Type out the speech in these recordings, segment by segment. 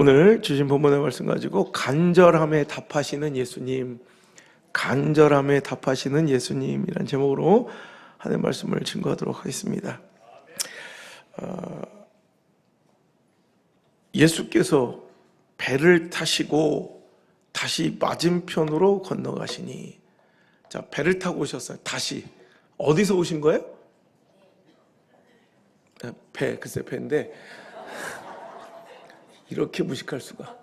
오늘 주신 본문의 말씀 가지고 간절함에 답하시는 예수님, 간절함에 답하시는 예수님이란 제목으로 하나님의 말씀을 증거하도록 하겠습니다. 예수께서 배를 타시고 다시 맞은편으로 건너가시니, 자, 배를 타고 오셨어요. 다시 어디서 오신 거예요? 글쎄 배인데 이렇게 무식할 수가.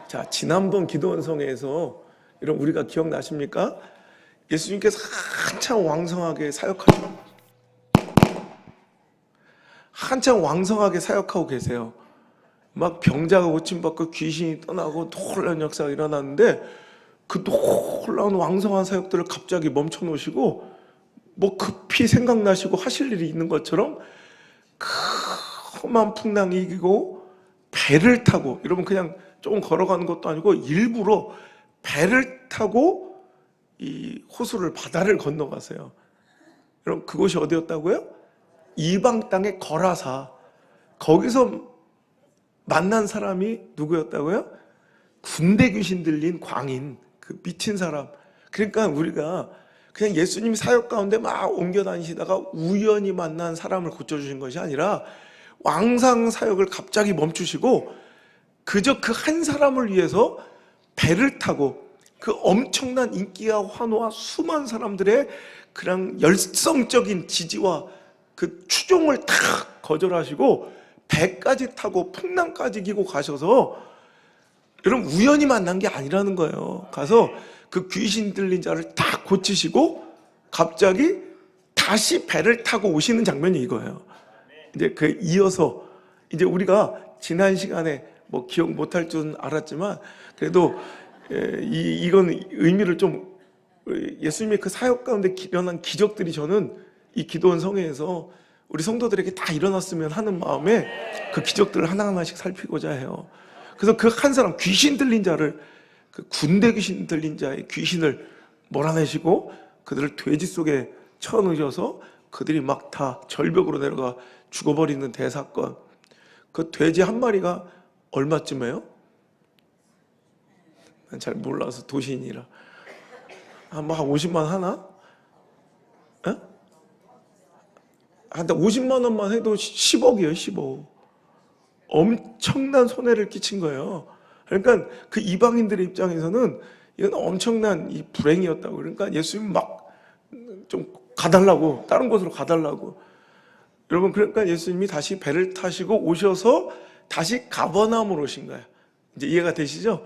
자, 지난번 기도원성회에서 여러분 우리가 기억나십니까? 예수님께서 한참 왕성하게 사역하시고 한참 왕성하게 사역하고 계세요. 막 병자가 고침받고 귀신이 떠나고 놀라운 역사가 일어났는데 그 놀라운 왕성한 사역들을 갑자기 멈춰 놓으시고 뭐 급히 생각나시고 하실 일이 있는 것처럼 험한 풍랑이 이기고 배를 타고, 여러분 그냥 조금 걸어가는 것도 아니고 일부러 배를 타고 이 호수를, 바다를 건너가세요. 여러분 그곳이 어디였다고요? 이방 땅의 거라사. 거기서 만난 사람이 누구였다고요? 군대 귀신 들린 광인, 그 미친 사람. 그러니까 우리가 그냥 예수님 사역 가운데 막 옮겨 다니시다가 우연히 만난 사람을 고쳐주신 것이 아니라 왕상 사역을 갑자기 멈추시고 그저 그 한 사람을 위해서 배를 타고 그 엄청난 인기와 환호와 수많은 사람들의 그냥 열성적인 지지와 그 추종을 다 거절하시고 배까지 타고 풍랑까지 이기고 가셔서, 여러분 우연히 만난 게 아니라는 거예요. 가서 그 귀신 들린 자를 다 고치시고 갑자기 다시 배를 타고 오시는 장면이 이거예요. 이제 그 이어서 이제 우리가 지난 시간에 뭐 기억 못할 줄은 알았지만 그래도 이건 의미를 좀, 예수님의 그 사역 가운데 일어난 기적들이 저는 이 기도원 성회에서 우리 성도들에게 다 일어났으면 하는 마음에 그 기적들을 하나하나씩 살피고자 해요. 그래서 그 한 사람, 귀신 들린 자를, 그 군대 귀신 들린 자의 귀신을 몰아내시고 그들을 돼지 속에 쳐넣으셔서 그들이 막 다 절벽으로 내려가 죽어버리는 대사건. 그 돼지 한 마리가 얼마쯤해요? 난 잘 몰라서 도시인이라. 한 50만 하나? 에? 한 50만 원만 해도 10억이에요, 10억. 엄청난 손해를 끼친 거예요. 그러니까 그 이방인들의 입장에서는 이건 엄청난 이 불행이었다고. 그러니까 예수님 막 좀 가달라고, 다른 곳으로 가달라고. 여러분, 그러니까 예수님이 다시 배를 타시고 오셔서 다시 가버나움으로 오신 거예요. 이제 이해가 되시죠?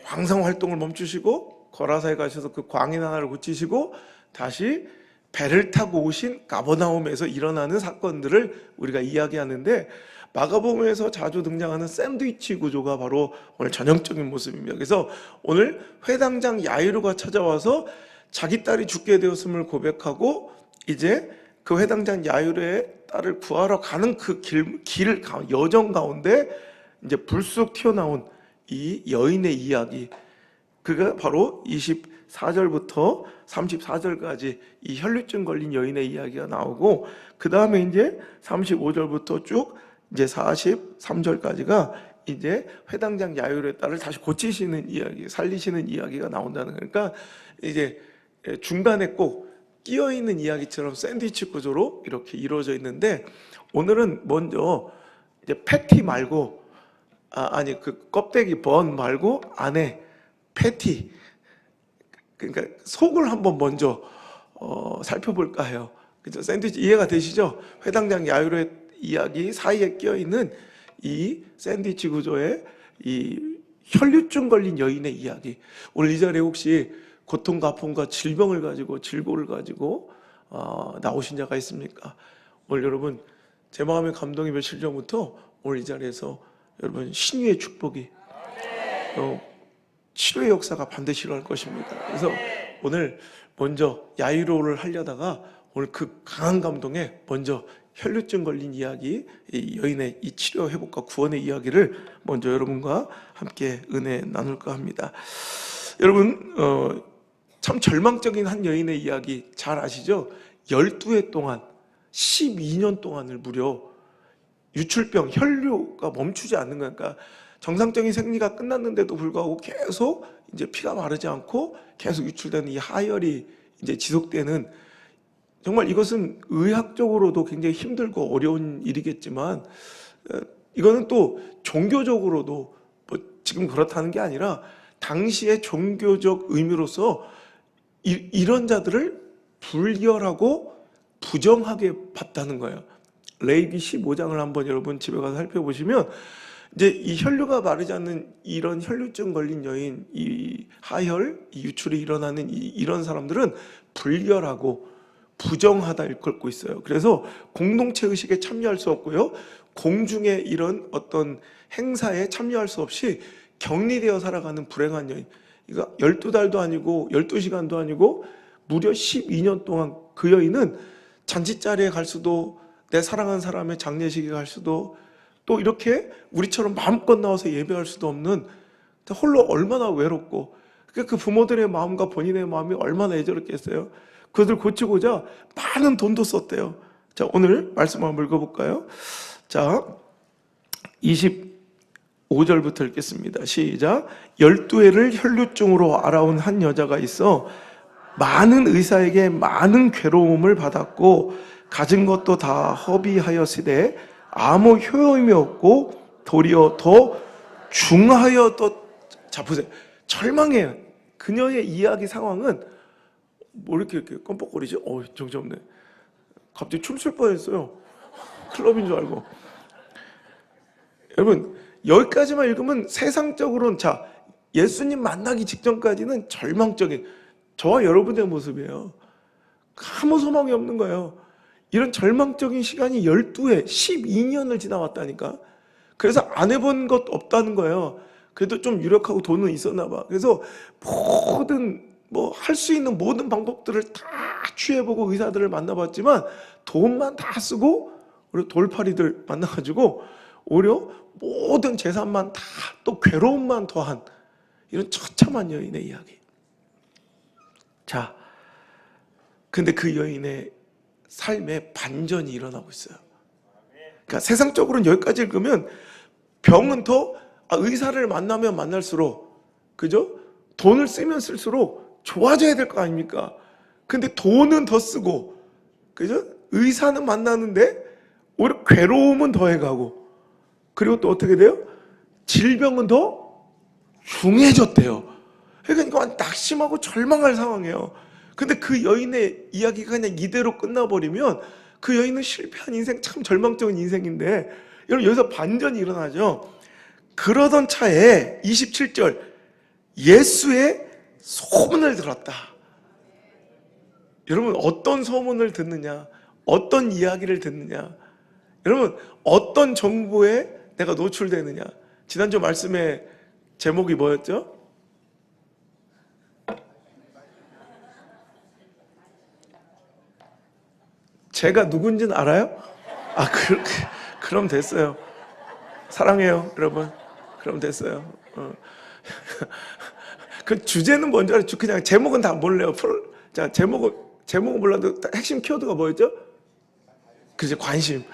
왕성 활동을 멈추시고 거라사에 가셔서 그 광인 하나를 고치시고 다시 배를 타고 오신 가버나움에서 일어나는 사건들을 우리가 이야기하는데, 마가복음에서 자주 등장하는 샌드위치 구조가 바로 오늘 전형적인 모습입니다. 그래서 오늘 회당장 야이로가 찾아와서 자기 딸이 죽게 되었음을 고백하고 이제 그 회당장 야이로의 딸을 구하러 가는 그 여정 가운데 이제 불쑥 튀어나온 이 여인의 이야기, 그가 바로 24절부터 34절까지 이 혈류증 걸린 여인의 이야기가 나오고, 그 다음에 이제 35절부터 쭉 이제 43절까지가 이제 회당장 야이로의 딸을 다시 고치시는 이야기, 살리시는 이야기가 나온다는 거예요. 그러니까 이제 중간에 꼭 끼어있는 이야기처럼 샌드위치 구조로 이렇게 이루어져 있는데, 오늘은 먼저 이제 패티 말고, 아니 그 껍데기 번 말고 안에 패티, 그러니까 속을 한번 먼저 살펴볼까 해요. 그죠? 샌드위치 이해가 되시죠? 회당장 야이로의 이야기 사이에 끼어있는 이 샌드위치 구조의 이 혈류증 걸린 여인의 이야기. 오늘 이 자리에 혹시 고통과 아픔과 질병을 가지고 질고를 가지고 나오신 자가 있습니까? 오늘 여러분 제 마음의 감동이 며칠 전부터 오늘 이 자리에서 여러분 신유의 축복이, 치료의 역사가 반드시 일어날 것입니다. 그래서 오늘 먼저 야이로를 하려다가 오늘 그 강한 감동에 먼저 혈류증 걸린 이야기, 이 여인의 이 치료 회복과 구원의 이야기를 먼저 여러분과 함께 은혜 나눌까 합니다. 여러분 참 절망적인 한 여인의 이야기 잘 아시죠? 12해 동안 12년 동안을 무려 유출병, 혈류가 멈추지 않는 거니까 그러니까 정상적인 생리가 끝났는데도 불구하고 계속 이제 피가 마르지 않고 계속 유출되는 이 하혈이 이제 지속되는, 정말 이것은 의학적으로도 굉장히 힘들고 어려운 일이겠지만 이거는 또 종교적으로도 뭐 지금 그렇다는 게 아니라 당시의 종교적 의미로서 이런 자들을 불결하고 부정하게 봤다는 거예요. 레위기 15장을 한번 여러분 집에 가서 살펴보시면 이제 이 혈류가 마르지 않는 이런 혈류증 걸린 여인, 이 하혈, 이 유출이 일어나는 이런 사람들은 불결하고 부정하다 일컬고 있어요. 그래서 공동체 의식에 참여할 수 없고요. 공중의 이런 어떤 행사에 참여할 수 없이 격리되어 살아가는 불행한 여인. 이거 12달도 아니고 12시간도 아니고 무려 12년 동안 그 여인은 잔치자리에 갈 수도, 내 사랑하는 사람의 장례식에 갈 수도, 또 이렇게 우리처럼 마음껏 나와서 예배할 수도 없는, 홀로 얼마나 외롭고, 그 부모들의 마음과 본인의 마음이 얼마나 애절했겠어요. 그것을 고치고자 많은 돈도 썼대요. 자, 오늘 말씀 한번 읽어볼까요? 자, 25절부터 읽겠습니다. 시작. 12회를 혈류증으로 알아온 한 여자가 있어 많은 의사에게 많은 괴로움을 받았고 가진 것도 다 허비하였으되 아무 효용이 없고 도리어 더 중하여도, 자 보세요, 절망해요. 그녀의 이야기 상황은 뭐 이렇게 껌뻑거리지? 정신없네. 갑자기 춤출 뻔했어요. 클럽인 줄 알고. 여러분 여기까지만 읽으면 세상적으로는, 자, 예수님 만나기 직전까지는 절망적인 저와 여러분의 모습이에요. 아무 소망이 없는 거예요. 이런 절망적인 시간이 12회, 12년을 지나왔다니까. 그래서 안 해본 것 없다는 거예요. 그래도 좀 유력하고 돈은 있었나 봐. 그래서 모든 뭐 할 수 있는 모든 방법들을 다 취해보고 의사들을 만나봤지만 돈만 다 쓰고 우리 돌팔이들 만나가지고 오히려 모든 재산만 다, 또 괴로움만 더한 이런 처참한 여인의 이야기. 자, 근데 그 여인의 삶에 반전이 일어나고 있어요. 그러니까 세상적으로는 여기까지 읽으면 병은 더, 의사를 만나면 만날수록, 그죠? 돈을 쓰면 쓸수록 좋아져야 될 거 아닙니까? 근데 돈은 더 쓰고, 그죠? 의사는 만나는데 오히려 괴로움은 더해가고, 그리고 또 어떻게 돼요? 질병은 더 중해졌대요. 그러니까 이거 낙심하고 절망할 상황이에요. 근데 그 여인의 이야기가 그냥 이대로 끝나버리면 그 여인은 실패한 인생, 참 절망적인 인생인데, 여러분 여기서 반전이 일어나죠. 그러던 차에 27절, 예수의 소문을 들었다. 여러분 어떤 소문을 듣느냐, 어떤 이야기를 듣느냐, 여러분 어떤 정보에 내가 노출되느냐. 지난주 말씀의 제목이 뭐였죠? 제가 누군지는 알아요? 그럼 됐어요. 사랑해요, 여러분. 그럼 됐어요. 그 주제는 뭔지 알죠? 그냥 제목은 다 몰라요. 자, 제목은 몰라도 핵심 키워드가 뭐였죠? 그치, 관심.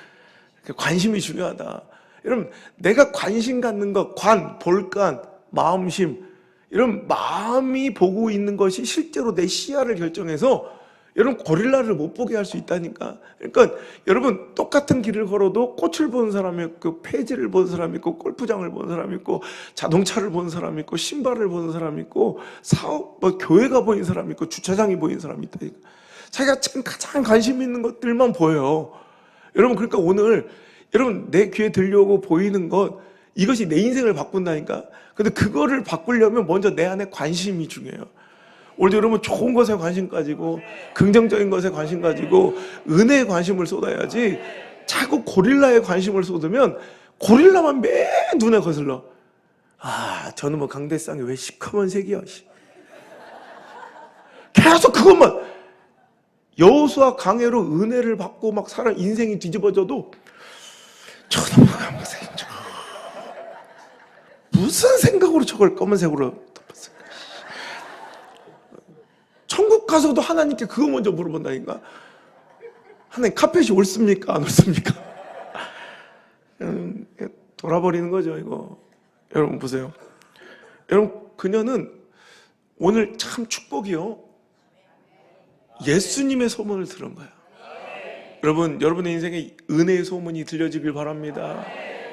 관심이 중요하다. 여러분, 내가 관심 갖는 것, 볼관, 마음심, 이런 마음이 보고 있는 것이 실제로 내 시야를 결정해서 여러분 고릴라를 못 보게 할 수 있다니까. 그러니까 여러분 똑같은 길을 걸어도 꽃을 보는 사람이 있고, 폐지를 보는 사람이 있고, 골프장을 보는 사람이 있고, 자동차를 보는 사람이 있고, 신발을 보는 사람이 있고, 교회가 보이는 사람이 있고, 주차장이 보이는 사람이 있다니까. 자기가 지금 가장 관심 있는 것들만 보여요. 여러분, 그러니까 오늘 여러분 내 귀에 들려오고 보이는 것, 이것이 내 인생을 바꾼다니까. 근데 그거를 바꾸려면 먼저 내 안에 관심이 중요해요. 오늘 여러분 좋은 것에 관심 가지고, 긍정적인 것에 관심 가지고, 은혜에 관심을 쏟아야지. 자꾸 고릴라에 관심을 쏟으면 고릴라만 매 눈에 거슬러. 저는 뭐 강대상이 왜 시커먼 색이야. 계속 그것만. 여호수아 강해로 은혜를 받고 막 사람 인생이 뒤집어져도 저놈의 검은색, 무슨 생각으로 저걸 검은색으로 덮었을까? 천국 가서도 하나님께 그거 먼저 물어본다니까. 하나님, 카펫이 옳습니까? 안 옳습니까? 돌아버리는 거죠, 이거. 여러분 보세요. 여러분, 그녀는 오늘 참 축복이요. 예수님의 소문을 들은 거야. 여러분, 여러분의 인생에 은혜의 소문이 들려지길 바랍니다.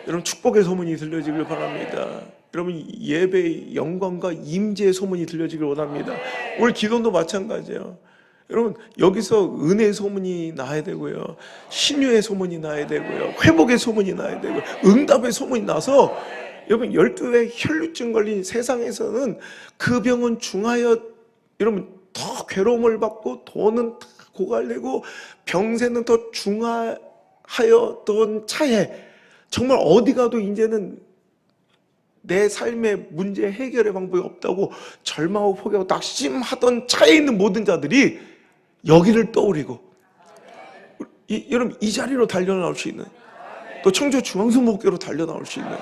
여러분, 축복의 소문이 들려지길 바랍니다. 여러분, 예배의 영광과 임재의 소문이 들려지길 원합니다. 오늘 기도도 마찬가지예요. 여러분, 여기서 은혜의 소문이 나야 되고요, 신유의 소문이 나야 되고요, 회복의 소문이 나야 되고요, 응답의 소문이 나서, 여러분, 12회 혈루증 걸린 세상에서는 그 병은 중하여, 여러분, 더 괴로움을 받고 돈은 다 고갈되고 병세는 더 중하하였던 차에 정말 어디 가도 이제는 내 삶의 문제 해결의 방법이 없다고 절망하고 포기하고 낙심하던 차에 있는 모든 자들이 여기를 떠올리고, 여러분, 이 자리로 달려나올 수 있는, 또 청주 중앙성목교로 달려나올 수 있는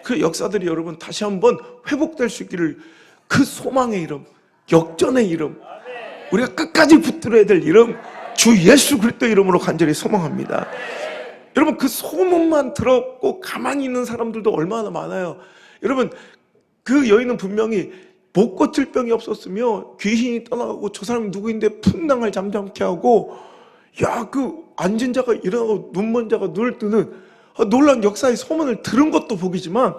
그 역사들이 여러분 다시 한번 회복될 수 있기를, 그 소망의 이름, 역전의 이름, 우리가 끝까지 붙들어야 될 이름, 주 예수 그리스도의 이름으로 간절히 소망합니다. 여러분, 그 소문만 들었고 가만히 있는 사람들도 얼마나 많아요. 여러분, 그 여인은 분명히 못 고칠 병이 없었으며 귀신이 떠나가고 저 사람이 누구인데 풍랑을 잠잠케 하고, 야, 그 앉은 자가 일어나고 눈먼 자가 눈을 뜨는 놀라운 역사의 소문을 들은 것도 복이지만,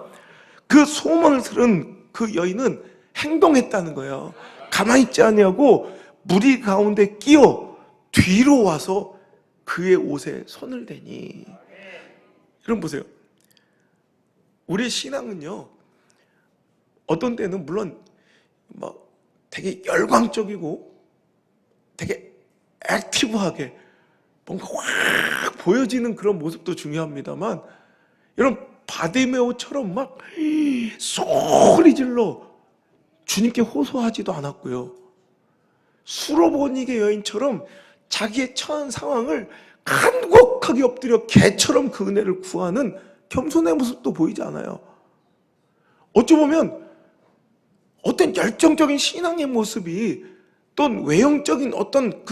그 소문을 들은 그 여인은 행동했다는 거예요. 가만히 있지 아니하고 무리 가운데 끼어 뒤로 와서 그의 옷에 손을 대니. 여러분 보세요. 우리의 신앙은요, 어떤 때는 물론 막 되게 열광적이고 되게 액티브하게 뭔가 확 보여지는 그런 모습도 중요합니다만, 여러분, 바디메오처럼 막 소리 질러 주님께 호소하지도 않았고요, 수로보니게 여인처럼 자기의 처한 상황을 간곡하게 엎드려 개처럼 그 은혜를 구하는 겸손의 모습도 보이지 않아요. 어찌 보면 어떤 열정적인 신앙의 모습이, 또는 외형적인 어떤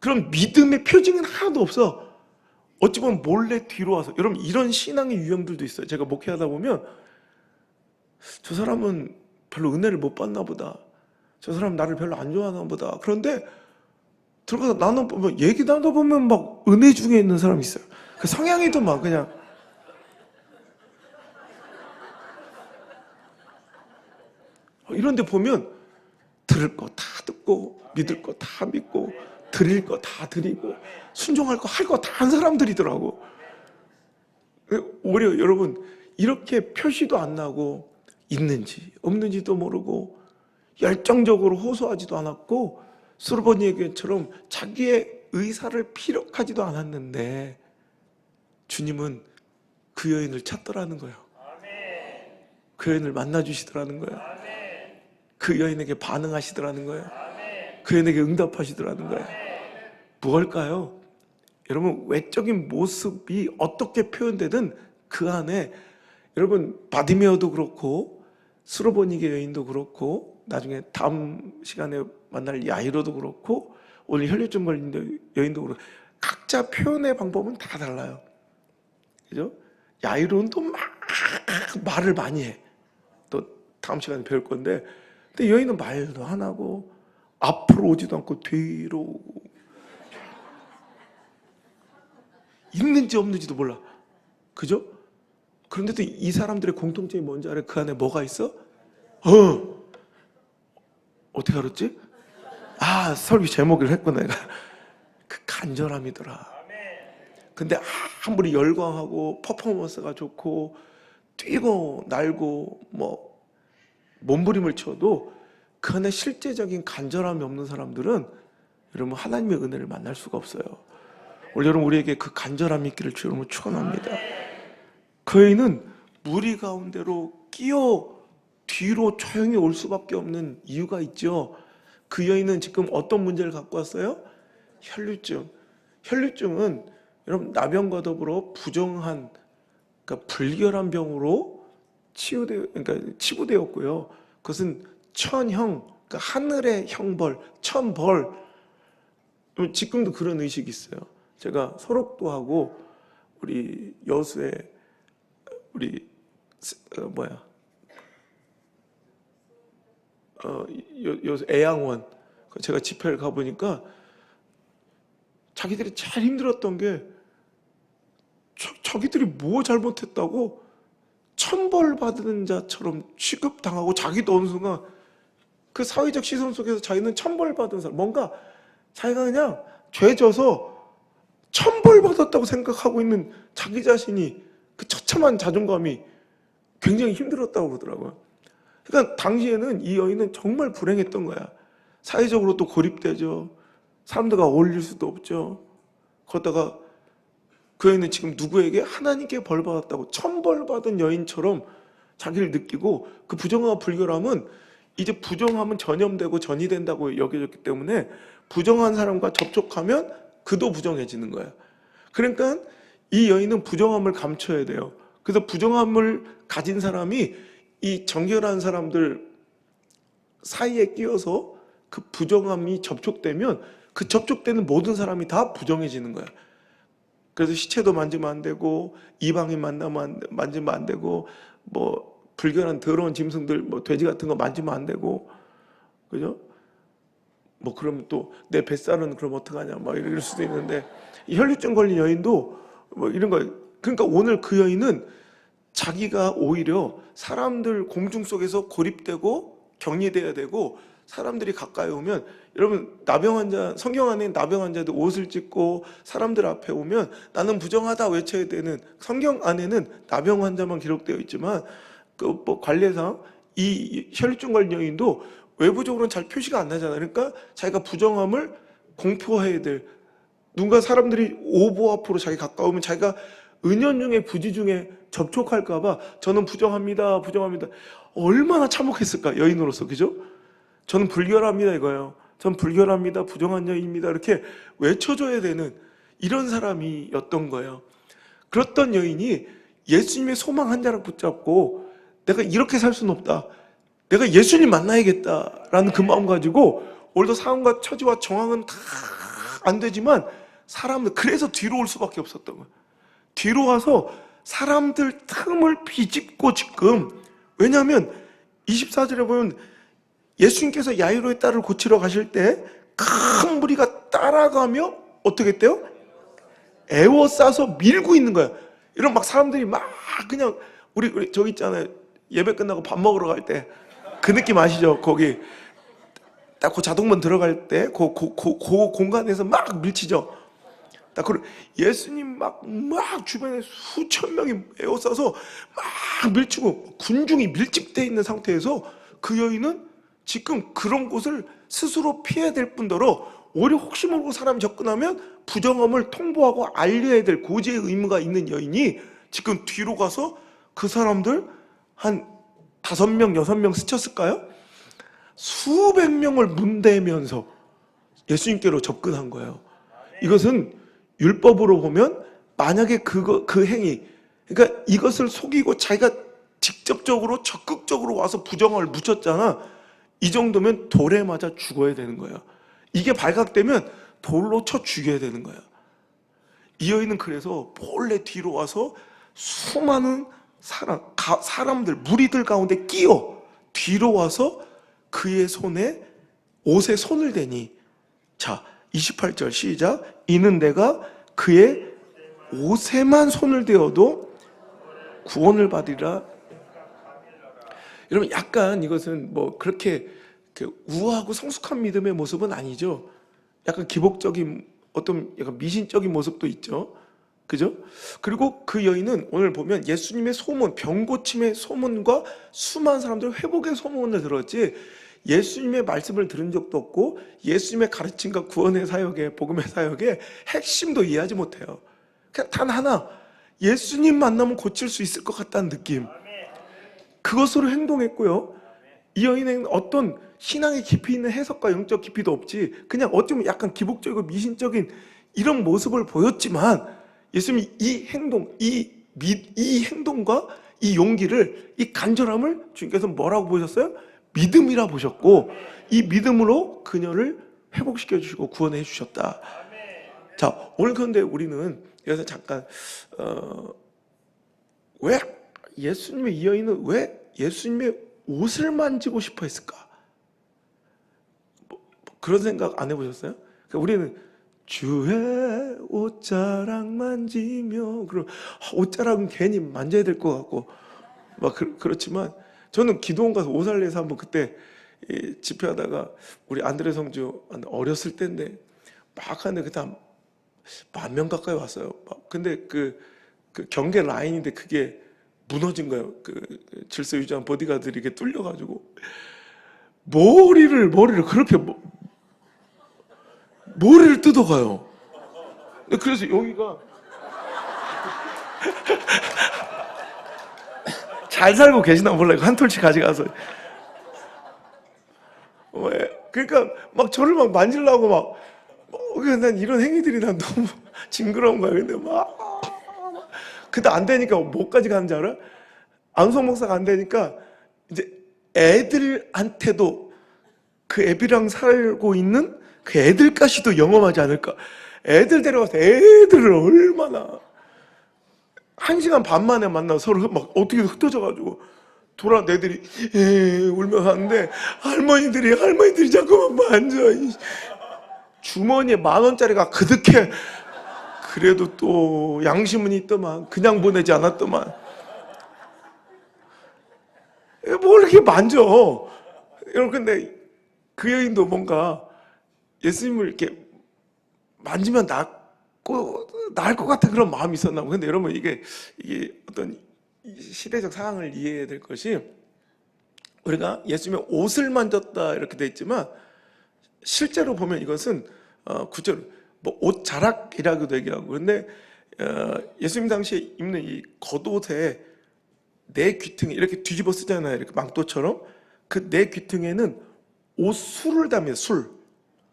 그런 믿음의 표징은 하나도 없어. 어찌 보면 몰래 뒤로 와서, 여러분, 이런 신앙의 유형들도 있어요. 제가 목회하다 보면 저 사람은 별로 은혜를 못 받나 보다, 저 사람 나를 별로 안 좋아하나 보다. 그런데 들어가서 나눠보면, 얘기 나눠보면 막 은혜 중에 있는 사람이 있어요. 그 성향에도 막 그냥 이런데 보면 들을 거 다 듣고 믿을 거 다 믿고 드릴 거 다 드리고 순종할 거 할 거 다 한 사람들이더라고. 오히려 여러분, 이렇게 표시도 안 나고 있는지 없는지도 모르고 열정적으로 호소하지도 않았고 수르보니에게처럼 자기의 의사를 피력하지도 않았는데, 주님은 그 여인을 찾더라는 거예요. 그 여인을 만나주시더라는 거예요. 그 여인에게 반응하시더라는 거예요. 그 여인에게 응답하시더라는 거예요. 무엇일까요? 여러분, 외적인 모습이 어떻게 표현되든 그 안에, 여러분, 바디메어도 그렇고 수로보니게 여인도 그렇고 나중에 다음 시간에 만날 야이로도 그렇고 오늘 혈류증 걸린 여인도 그렇고, 각자 표현의 방법은 다 달라요. 그죠? 야이로는 또 막 말을 많이 해. 또 다음 시간에 배울 건데, 근데 여인은 말도 안 하고 앞으로 오지도 않고 뒤로 오고, 있는지 없는지도 몰라. 그죠? 그런데도 이 사람들의 공통점이 뭔지 알아요? 그 안에 뭐가 있어? 어떻게 알았지? 설교 제목을 했구나 내가. 그 간절함이더라. 근데 아무리 열광하고 퍼포먼스가 좋고 뛰고 날고 뭐 몸부림을 쳐도 그 안에 실제적인 간절함이 없는 사람들은 여러분 하나님의 은혜를 만날 수가 없어요. 오늘 여러분, 우리에게 그 간절함이 있기를 주 여러분 축원합니다. 그 여인은 무리 가운데로 끼어 뒤로 조용히 올 수밖에 없는 이유가 있죠. 그 여인은 지금 어떤 문제를 갖고 왔어요? 혈류증. 혈류증은 여러분 나병과 더불어 부정한, 그러니까 불결한 병으로 치부되었고요. 그것은 천형, 그러니까 하늘의 형벌, 천벌. 지금도 그런 의식이 있어요. 제가 소록도 하고 우리 여수에 우리 뭐야 애양원 제가 집회를 가보니까 자기들이 제일 힘들었던 게 자기들이 뭐 잘못했다고 천벌받은 자처럼 취급당하고 자기도 어느 순간 그 사회적 시선 속에서 자기는 천벌받은 사람, 뭔가 자기가 그냥 죄져서 천벌받았다고 생각하고 있는 자기 자신이 그 처참한 자존감이 굉장히 힘들었다고 그러더라고요. 그러니까 당시에는 이 여인은 정말 불행했던 거야. 사회적으로 또 고립되죠. 사람들과 어울릴 수도 없죠. 거기다가 그 여인은 지금 누구에게? 하나님께 벌받았다고 천벌받은 여인처럼 자기를 느끼고, 그 부정과 불결함은 이제 부정함은 전염되고 전이 된다고 여겨졌기 때문에 부정한 사람과 접촉하면 그도 부정해지는 거야. 그러니까 이 여인은 부정함을 감춰야 돼요. 그래서 부정함을 가진 사람이 이 정결한 사람들 사이에 끼어서 그 부정함이 접촉되면 그 접촉되는 모든 사람이 다 부정해지는 거야. 그래서 시체도 만지면 안 되고, 이방인 만지면 안 되고, 뭐 불결한 더러운 짐승들, 뭐 돼지 같은 거 만지면 안 되고, 그죠? 뭐 그럼 또 내 뱃살은 그럼 어떡하냐 막 이럴 수도 있는데, 이 혈류증 걸린 여인도 뭐 이런 거. 그러니까 오늘 그 여인은 자기가 오히려 사람들 공중 속에서 고립되고 격리돼야 되고, 사람들이 가까이 오면, 여러분 나병 환자, 성경 안에 나병 환자들 옷을 찢고 사람들 앞에 오면 나는 부정하다 외쳐야 되는, 성경 안에는 나병 환자만 기록되어 있지만 그 뭐 관례상 이 혈류증 걸린 여인도 외부적으로는 잘 표시가 안 나잖아요. 그러니까 자기가 부정함을 공표해야 될, 누군가 사람들이 오보 앞으로 자기 가까우면 자기가 은연중에 부지중에 접촉할까봐 저는 부정합니다, 부정합니다. 얼마나 참혹했을까, 여인으로서. 그죠? 저는 불결합니다 이거예요. 전 불결합니다, 부정한 여인입니다, 이렇게 외쳐줘야 되는 이런 사람이었던 거예요. 그렇던 여인이 예수님의 소망 한 자락 붙잡고 내가 이렇게 살 수는 없다, 내가 예수님 만나야겠다라는 그 마음 가지고, 오늘도 상황과 처지와 정황은 다 안 되지만 사람들, 그래서 뒤로 올 수밖에 없었던 거예요. 뒤로 와서 사람들 틈을 비집고, 지금 왜냐하면 24절에 보면 예수님께서 야이로의 딸을 고치러 가실 때 큰 무리가 따라가며 어떻게 했대요? 애워싸서 밀고 있는 거야. 이런 막 사람들이 막 그냥 우리 저기 있잖아요, 예배 끝나고 밥 먹으러 갈 때 그 느낌 아시죠? 거기 딱 그 자동문 들어갈 때 그 공간에서 막 밀치죠. 딱 그 예수님 막 주변에 수천 명이 에워싸서 막 밀치고 군중이 밀집되어 있는 상태에서 그 여인은 지금 그런 곳을 스스로 피해야 될 뿐더러 오히려 혹시 모르고 사람이 접근하면 부정함을 통보하고 알려야 될 고지의 의무가 있는 여인이 지금 뒤로 가서 그 사람들 한 5명, 6명 스쳤을까요? 수백 명을 문대면서 예수님께로 접근한 거예요. 이것은 율법으로 보면 만약에 그 행위, 그러니까 이것을 속이고 자기가 직접적으로 적극적으로 와서 부정함을 묻혔잖아. 이 정도면 돌에 맞아 죽어야 되는 거예요. 이게 발각되면 돌로 쳐 죽여야 되는 거예요. 이 여인은 그래서 몰래 뒤로 와서 수많은 사람들, 무리들 가운데 끼어 뒤로 와서 그의 옷에 손을 대니, 자 28절 시작. 이는 내가 그의 옷에만 손을 대어도 구원을 받으리라. 여러분 약간 이것은 뭐 그렇게 우아하고 성숙한 믿음의 모습은 아니죠. 약간 기복적인 어떤 약간 미신적인 모습도 있죠. 그죠? 그리고 그 여인은 오늘 보면 예수님의 소문, 병 고침의 소문과 수많은 사람들 회복의 소문을 들었지, 예수님의 말씀을 들은 적도 없고 예수님의 가르침과 구원의 사역에, 복음의 사역에 핵심도 이해하지 못해요. 그냥 단 하나, 예수님 만나면 고칠 수 있을 것 같다는 느낌, 그것으로 행동했고요. 이 여인은 어떤 신앙의 깊이 있는 해석과 영적 깊이도 없지, 그냥 어쩌면 약간 기복적이고 미신적인 이런 모습을 보였지만, 예수님이 이 행동과 이 용기를, 이 간절함을 주님께서 뭐라고 보셨어요? 믿음이라 보셨고, 이 믿음으로 그녀를 회복시켜 주시고 구원해 주셨다. 자, 오늘 그런데 우리는 여기서 잠깐 왜 예수님의 이 여인은 왜 예수님의 옷을 만지고 싶어 했을까? 그런 생각 안 해보셨어요? 그러니까 우리는 주의 옷자락 만지며, 그럼 옷자락은 괜히 만져야 될 것 같고 막 그렇지만, 저는 기도원 가서 오살레에서 한번 그때 집회하다가 우리 안드레 성주 어렸을 때인데 막 하는데 그때 한 10,000명 가까이 왔어요. 근데 그 경계 라인인데 그게 무너진 거예요. 그 질서 유지한 보디가들이 이렇게 뚫려가지고 머리를 그렇게 머리를 뜯어가요. 그래서 여기가 잘 살고 계시나 몰라요. 한 톨씩 가져가서. 그러니까 막 저를 막 만지려고 막, 난 이런 행위들이 난 너무 징그러운 거야. 근데 근데 안 되니까 뭐까지 가는지 알아? 안성 목사가 안 되니까 이제 애들한테도 그 애비랑 살고 있는 그 애들까지도 영험하지 않을까. 애들 데려가서 애들을 얼마나 1시간 반 만에 만나서 서로 막 어떻게 흩어져가지고 돌아 애들이 울며 가는데 할머니들이 자꾸만 만져. 주머니에 10,000원짜리가 그득해. 그래도 또 양심은 있더만. 그냥 보내지 않았더만. 뭘 이렇게 만져. 여러분, 근데 그 여인도 뭔가 예수님을 이렇게 만지면 나을 것 같은 그런 마음이 있었나 봐. 근데 여러분, 이게 어떤 시대적 상황을 이해해야 될 것이, 우리가 예수님의 옷을 만졌다 이렇게 돼 있지만 실제로 보면 이것은 구절 옷 자락이라고도 얘기하고, 근데 예수님 당시에 입는 이 겉옷에 네 귀퉁이 이렇게 뒤집어 쓰잖아요. 이렇게 망토처럼. 그 네 귀퉁이에는 옷술을 담아요.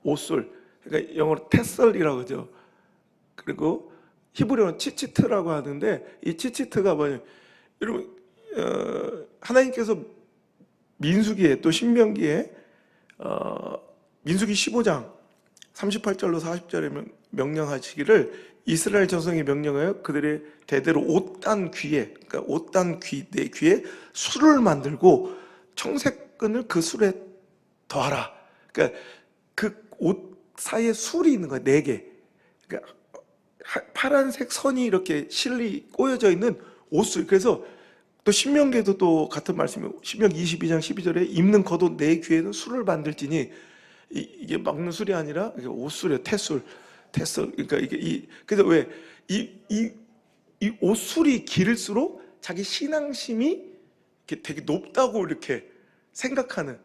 옷술. 그러니까 영어로 테설이라고 하죠. 그리고 히브리어는 치치트라고 하는데, 이 치치트가 뭐냐면, 여러분, 하나님께서 민수기에 또 신명기에 민수기 15장 38절로 40절에 명령하시기를, 이스라엘 자손이 명령하여 그들의 대대로 옷단 귀에, 그러니까 옷단 네 귀에 술을 만들고 청색끈을 그 술에 더하라. 그러니까 그 옷 사이에 술이 있는 거야, 4개. 그러니까 파란색 선이 이렇게 실리 꼬여져 있는 옷술. 그래서 또 신명기에도 또 같은 말씀이, 신명기 22장 12절에 입는 겉옷 내 귀에는 술을 만들지니, 이게 막는 술이 아니라 이게 옷술이에요. 태술. 그러니까 이게 그래서 왜 이 옷술이 길을수록 자기 신앙심이 이렇게 되게 높다고 이렇게 생각하는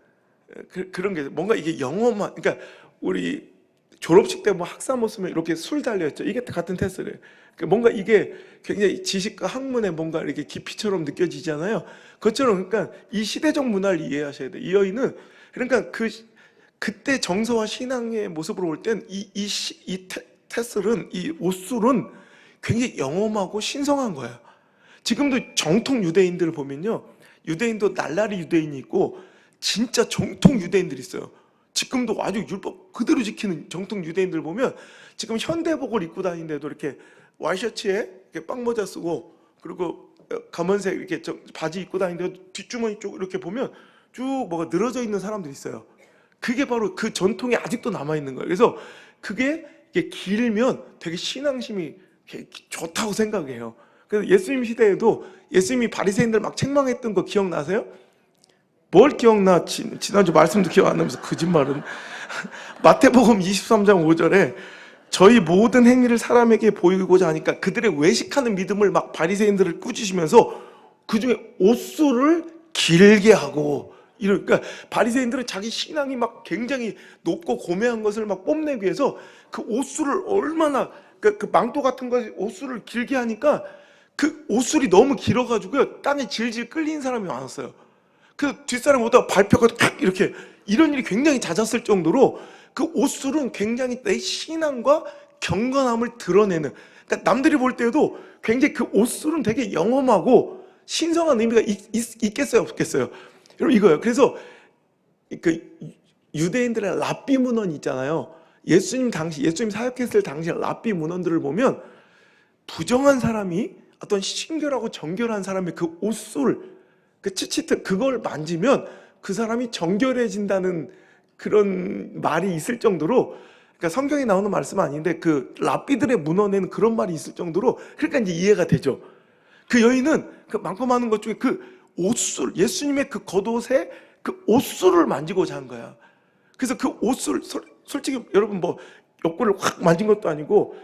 그런 게, 뭔가 이게 영험한, 그러니까 우리 졸업식 때 뭐 학사모 쓰면 이렇게 술 달려있죠. 이게 같은 테스트래요. 그러니까 뭔가 이게 굉장히 지식과 학문에 뭔가 이렇게 깊이처럼 느껴지잖아요. 그것처럼, 그러니까 이 시대적 문화를 이해하셔야 돼요. 이 여인은, 그러니까 그때 정서와 신앙의 모습으로 볼 땐 이 테슬은, 이 옷술은 굉장히 영험하고 신성한 거예요. 지금도 정통 유대인들을 보면요, 유대인도 날라리 유대인이 있고 진짜 정통 유대인들이 있어요. 지금도 아주 율법 그대로 지키는 정통 유대인들 보면, 지금 현대복을 입고 다니는데도 이렇게 와이셔츠에 이렇게 빵모자 쓰고, 그리고 검은색 이렇게 바지 입고 다니는데도 뒷주머니 쪽 이렇게 보면 쭉 뭐가 늘어져 있는 사람들이 있어요. 그게 바로 그 전통이 아직도 남아 있는 거예요. 그래서 그게 이게 길면 되게 신앙심이 좋다고 생각해요. 그래서 예수님 시대에도 예수님이 바리새인들 막 책망했던 거 기억나세요? 뭘 기억나? 지난주 말씀도 기억 안 나면서 거짓말은. 마태복음 23장 5절에 저희 모든 행위를 사람에게 보이고자 하니까 그들의 외식하는 믿음을 막 바리새인들을 꾸짖으면서 그중에 옷술을 길게 하고, 그러니까 바리새인들은 자기 신앙이 막 굉장히 높고 고매한 것을 막 뽐내기 위해서 그 옷술을 얼마나, 그 망토 같은 거 옷술을 길게 하니까 그 옷술이 너무 길어가지고요, 땀이 질질 끌리는 사람이 많았어요. 그 뒷사람 오다가 발표가 이렇게, 이런 일이 굉장히 잦았을 정도로 그 옷술은 굉장히 내 신앙과 경건함을 드러내는, 그러니까 남들이 볼 때도 굉장히 그 옷술은 되게 영험하고 신성한 의미가 있겠어요, 없겠어요? 여러분, 이거예요. 그래서 그 유대인들의 랍비 문헌 있잖아요. 예수님 사역했을 당시 랍비 문헌들을 보면 부정한 사람이 어떤 신결하고 정결한 사람의 그 옷술, 그 치치트, 그걸 만지면 그 사람이 정결해진다는 그런 말이 있을 정도로, 그러니까 성경에 나오는 말씀은 아닌데 그 랍비들의 문헌에는 그런 말이 있을 정도로, 그러니까 이제 이해가 되죠. 그 여인은 그 많고 많은 것 중에 그 옷술, 예수님의 그 겉옷에 그 옷술을 만지고자 한 거야. 그래서 그 옷술, 솔직히 여러분 뭐 옆구리를 확 만진 것도 아니고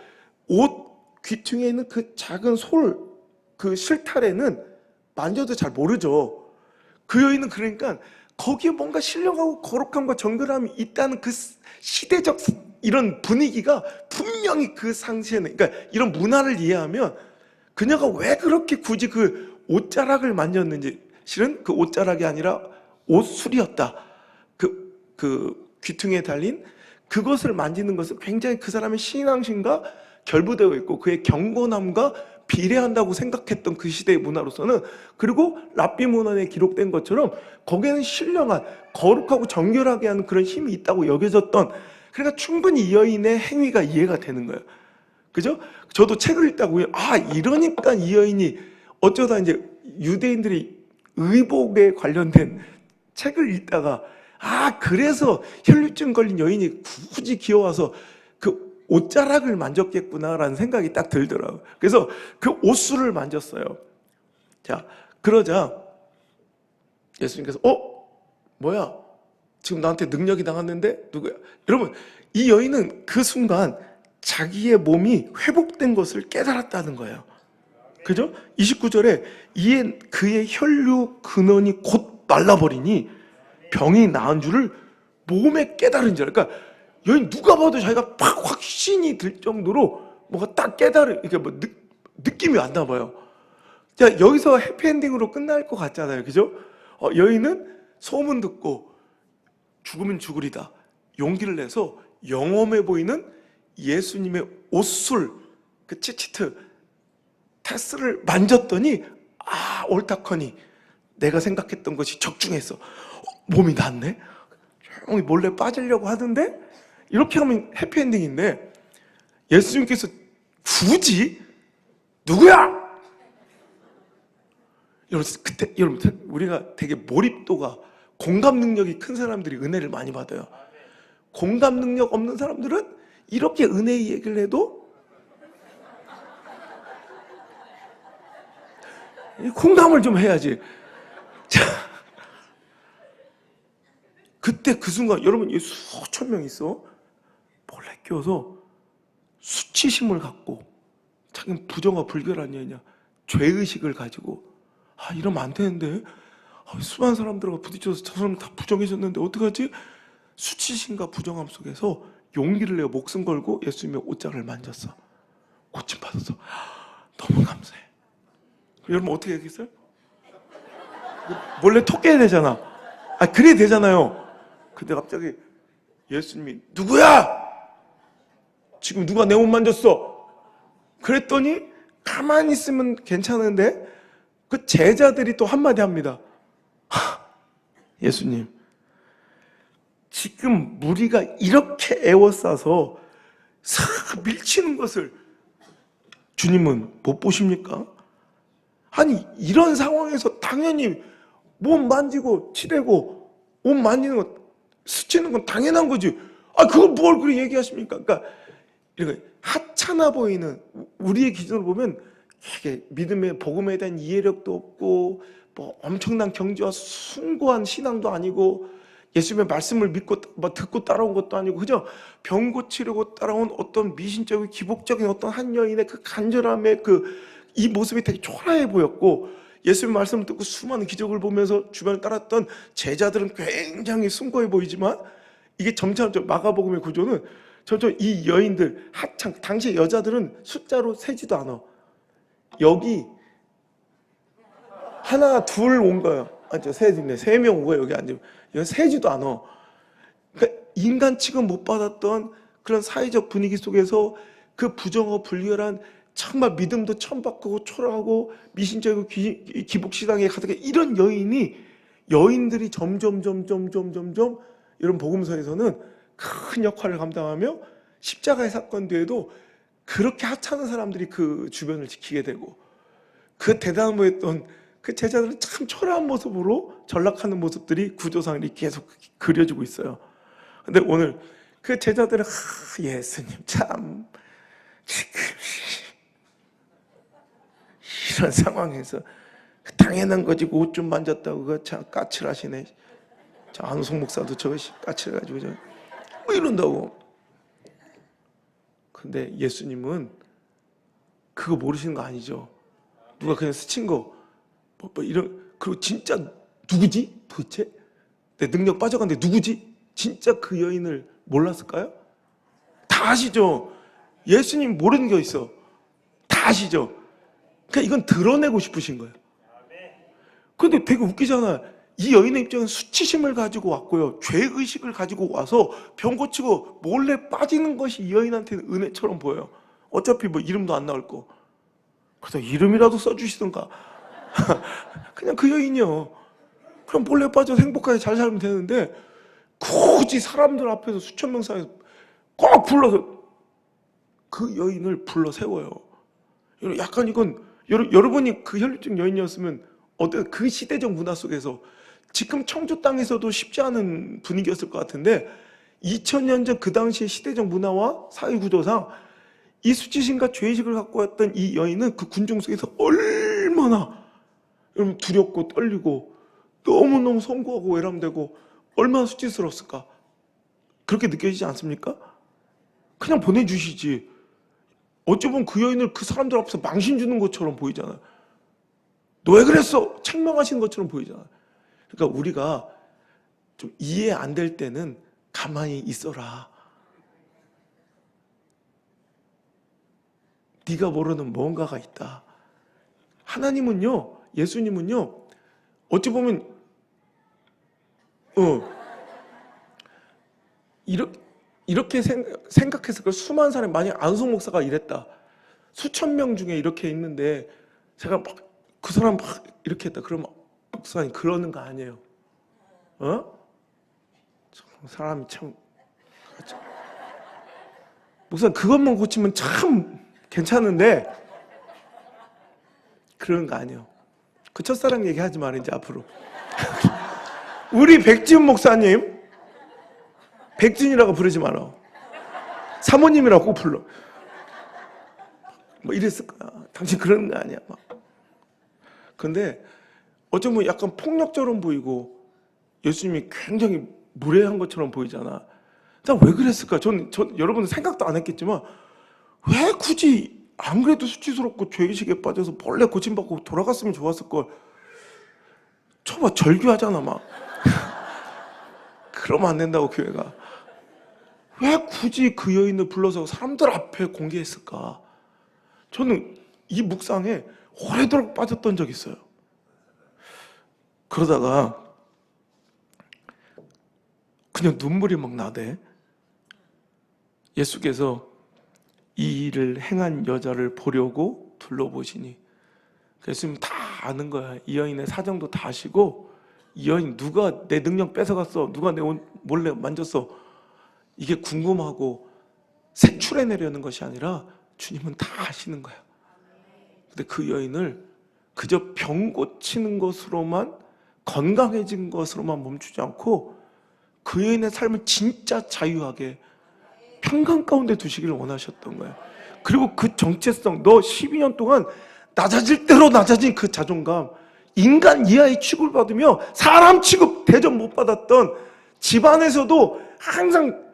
옷 귀퉁이에 있는 그 작은 솔, 그 실타래는 만져도 잘 모르죠. 그 여인은 그러니까 거기에 뭔가 신령하고 거룩함과 정결함이 있다는 그 시대적 이런 분위기가 분명히 그 상시에는, 그러니까 이런 문화를 이해하면 그녀가 왜 그렇게 굳이 그 옷자락을 만졌는지, 실은 그 옷자락이 아니라 옷술이었다. 그 귀퉁이에 달린 그것을 만지는 것은 굉장히 그 사람의 신앙심과 결부되어 있고 그의 경건함과 비례한다고 생각했던 그 시대의 문화로서는, 그리고 랍비 문헌에 기록된 것처럼 거기에는 신령한 거룩하고 정결하게 하는 그런 힘이 있다고 여겨졌던, 그러니까 충분히 이 여인의 행위가 이해가 되는 거예요. 그죠? 저도 책을 읽다가 이러니까 이 여인이 어쩌다 이제 유대인들이 의복에 관련된 책을 읽다가 그래서 혈류증 걸린 여인이 굳이 기어와서 그 옷자락을 만졌겠구나라는 생각이 딱 들더라고요. 그래서 그 옷술을 만졌어요. 자, 그러자 예수님께서 뭐야? 지금 나한테 능력이 당했는데 누구야? 여러분, 이 여인은 그 순간 자기의 몸이 회복된 것을 깨달았다는 거예요. 그죠? 29절에 이에 그의 혈류 근원이 곧 말라버리니 병이 나은 줄을 몸에 깨달은 줄. 그러니까 여인 누가 봐도 자기가 확신이 들 정도로 뭐가 딱 이렇게 뭐 느낌이 왔나 봐요. 자, 여기서 해피엔딩으로 끝날 것 같잖아요. 그죠? 여인은 소문 듣고 죽으면 죽으리다 용기를 내서 영험해 보이는 예수님의 옷술, 그 치치트 테스를 만졌더니 옳다커니 내가 생각했던 것이 적중했어. 몸이 낫네. 조용히 몰래 빠지려고 하던데 이렇게 하면 해피엔딩인데, 예수님께서 굳이 누구야? 여러분 우리가 되게 몰입도가, 공감 능력이 큰 사람들이 은혜를 많이 받아요. 공감 능력 없는 사람들은 이렇게 은혜의 얘기를 해도 공감을 좀 해야지. 자, 그때 그 순간 여러분 수천 명 있어. 몰래 끼워서 수치심을 갖고, 자기는 부정과 불결한 여인이야, 죄의식을 가지고 이러면 안 되는데, 수많은 사람들과 부딪혀서 저 사람 다 부정해졌는데 어떡하지? 수치심과 부정함 속에서 용기를 내어 목숨 걸고 예수님의 옷장을 만졌어. 고침 받았어. 너무 감사해. 여러분 어떻게 했겠어요? 몰래 톡 깨야 되잖아. 그래야 되잖아요. 근데 갑자기 예수님이 누구야? 지금 누가 내 옷 만졌어? 그랬더니 가만히 있으면 괜찮은데 그 제자들이 또 한마디 합니다. 예수님, 지금 무리가 이렇게 애워싸서 싹 밀치는 것을 주님은 못 보십니까? 아니, 이런 상황에서 당연히 몸 만지고 치대고 옷 만지는 거, 스치는 건 당연한 거지. 그걸 뭘 그렇게 얘기하십니까? 그러니까 이렇게 하찮아 보이는, 우리의 기준으로 보면 이게 믿음의 복음에 대한 이해력도 없고 뭐 엄청난 경지와 숭고한 신앙도 아니고 예수님의 말씀을 믿고 듣고 따라온 것도 아니고 그저 병 고치려고 따라온 어떤 미신적이고 기복적인 어떤 한 여인의 그 간절함의 이 모습이 되게 초라해 보였고, 예수님의 말씀을 듣고 수많은 기적을 보면서 주변을 따랐던 제자들은 굉장히 숭고해 보이지만, 이게 점점 마가복음의 구조는 점점 이 여인들, 당시 여자들은 숫자로 세지도 않아. 여기 하나 둘 온 거야. 세 명 온 거야. 여기 앉으면 여기 세지도 않아. 그러니까 인간 취급 못 받았던 그런 사회적 분위기 속에서 그 부정어 불결한, 정말 믿음도 천박하고 초라하고 미신적이고 기복시당에 가득해 이런 여인들이 점점 이런 복음서에서는 큰 역할을 감당하며 십자가의 사건 뒤에도 그렇게 하찮은 사람들이 그 주변을 지키게 되고, 그 대담했던 그 제자들은 참 초라한 모습으로 전락하는 모습들이 구조상이 계속 그려지고 있어요. 근데 오늘 그 제자들은 예수님 참 이런 상황에서 당연한 거지 옷 좀 만졌다고 그거 참 까칠하시네. 저 안송 목사도 저거 까칠해가지고 저 뭐 이런다고. 근데 예수님은 그거 모르시는 거 아니죠. 누가 그냥 스친 거 뭐 이런. 그리고 진짜 누구지 도대체? 내 능력 빠져간데 누구지? 진짜 그 여인을 몰랐을까요? 다 아시죠? 예수님 모르는 게 있어. 다 아시죠? 그러니까 이건 드러내고 싶으신 거예요. 근데 되게 웃기잖아. 이 여인의 입장은 수치심을 가지고 왔고요, 죄의식을 가지고 와서 병 고치고 몰래 빠지는 것이 이 여인한테는 은혜처럼 보여요. 어차피 뭐 이름도 안 나올 거. 그래서 이름이라도 써주시던가. 그냥 그 여인이요. 그럼 몰래 빠져서 행복하게 잘 살면 되는데 굳이 사람들 앞에서 수천 명 사이에서 꼭 불러서 그 여인을 불러 세워요. 약간 이건 여러분이 그 혈류증 여인이었으면 어떤 그 시대적 문화 속에서 지금 청주 땅에서도 쉽지 않은 분위기였을 것 같은데 2000년 전 그 당시의 시대적 문화와 사회 구조상 이 수치심과 죄의식을 갖고 왔던 이 여인은 그 군중 속에서 얼마나 두렵고 떨리고 너무너무 송구하고 외람되고 얼마나 수치스러웠을까. 그렇게 느껴지지 않습니까? 그냥 보내주시지. 어찌 보면 그 여인을 그 사람들 앞에서 망신 주는 것처럼 보이잖아요. 너 왜 그랬어? 책망하시는 것처럼 보이잖아요. 그러니까 우리가 좀 이해 안 될 때는 가만히 있어라. 네가 모르는 뭔가가 있다. 하나님은요, 예수님은요, 어찌 보면 이렇게 생각해서 그 수많은 사람이, 만약 안송 목사가 이랬다, 수천 명 중에 이렇게 있는데 제가 막 그 사람 막 이렇게 했다 그러면 목사님 그러는 거 아니에요. 사람이 참 목사님 그것만 고치면 참 괜찮은데 그런 거 아니에요. 그 첫사랑 얘기하지 마라 이제 앞으로. 우리 백지훈 목사님 백준이라고 부르지 마라. 사모님이라고 꼭 불러. 뭐 이랬을 거야. 당신 그러는 거 아니야. 막. 근데 어쩌면 약간 폭력처럼 보이고 예수님이 굉장히 무례한 것처럼 보이잖아. 난 왜 그랬을까? 전 여러분은 생각도 안 했겠지만 왜 굳이 안 그래도 수치스럽고 죄의식에 빠져서 몰래 고침받고 돌아갔으면 좋았을 걸. 저봐 절규하잖아 막. 그러면 안 된다고 교회가. 왜 굳이 그 여인을 불러서 사람들 앞에 공개했을까? 저는 이 묵상에 오래도록 빠졌던 적이 있어요. 그러다가 그냥 눈물이 막 나대. 예수께서 이 일을 행한 여자를 보려고 둘러보시니, 예수님 다 아는 거야. 이 여인의 사정도 다 아시고, 이 여인 누가 내 능력 뺏어갔어, 누가 내 옷 몰래 만졌어, 이게 궁금하고 색출해내려는 것이 아니라 주님은 다 아시는 거야. 근데 그 여인을 그저 병 고치는 것으로만, 건강해진 것으로만 멈추지 않고 그 여인의 삶을 진짜 자유하게 평강 가운데 두시기를 원하셨던 거예요. 그리고 그 정체성, 너 12년 동안 낮아질 대로 낮아진 그 자존감, 인간 이하의 취급을 받으며 사람 취급 대접 못 받았던, 집안에서도 항상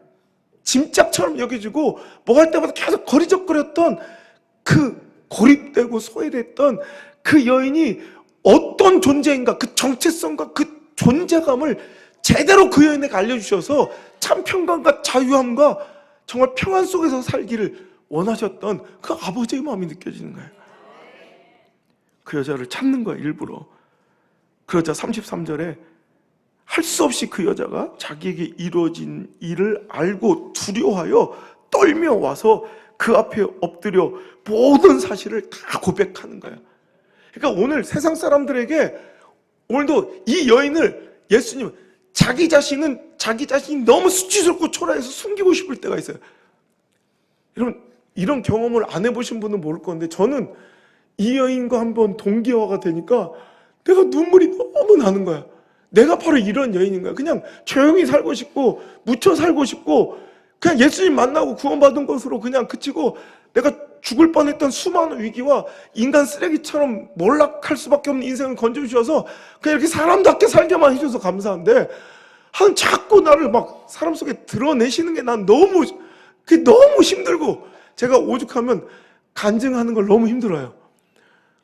짐짝처럼 여겨지고 뭐 할 때마다 계속 거리적거렸던, 그 고립되고 소외됐던 그 여인이 어떤 존재인가, 그 정체성과 그 존재감을 제대로 그 여인에게 알려주셔서 참 평강과 자유함과 정말 평안 속에서 살기를 원하셨던 그 아버지의 마음이 느껴지는 거예요. 그 여자를 찾는 거예요, 일부러. 그 여자 33절에 할 수 없이 그 여자가 자기에게 이루어진 일을 알고 두려워하여 떨며 와서 그 앞에 엎드려 모든 사실을 다 고백하는 거예요. 그러니까 오늘 세상 사람들에게, 오늘도 이 여인을 예수님, 자기 자신이 너무 수치스럽고 초라해서 숨기고 싶을 때가 있어요. 이런 경험을 안 해보신 분은 모를 건데, 저는 이 여인과 한번 동기화가 되니까 내가 눈물이 너무 나는 거야. 내가 바로 이런 여인인 거야. 그냥 조용히 살고 싶고 묻혀 살고 싶고 그냥 예수님 만나고 구원받은 것으로 그냥 그치고 내가 죽을 뻔했던 수많은 위기와 인간 쓰레기처럼 몰락할 수밖에 없는 인생을 건져주셔서 그냥 이렇게 사람답게 살게만 해줘서 감사한데 한 자꾸 나를 막 사람 속에 드러내시는 게 난 너무 그게 너무 힘들고 제가 오죽하면 간증하는 걸 너무 힘들어요.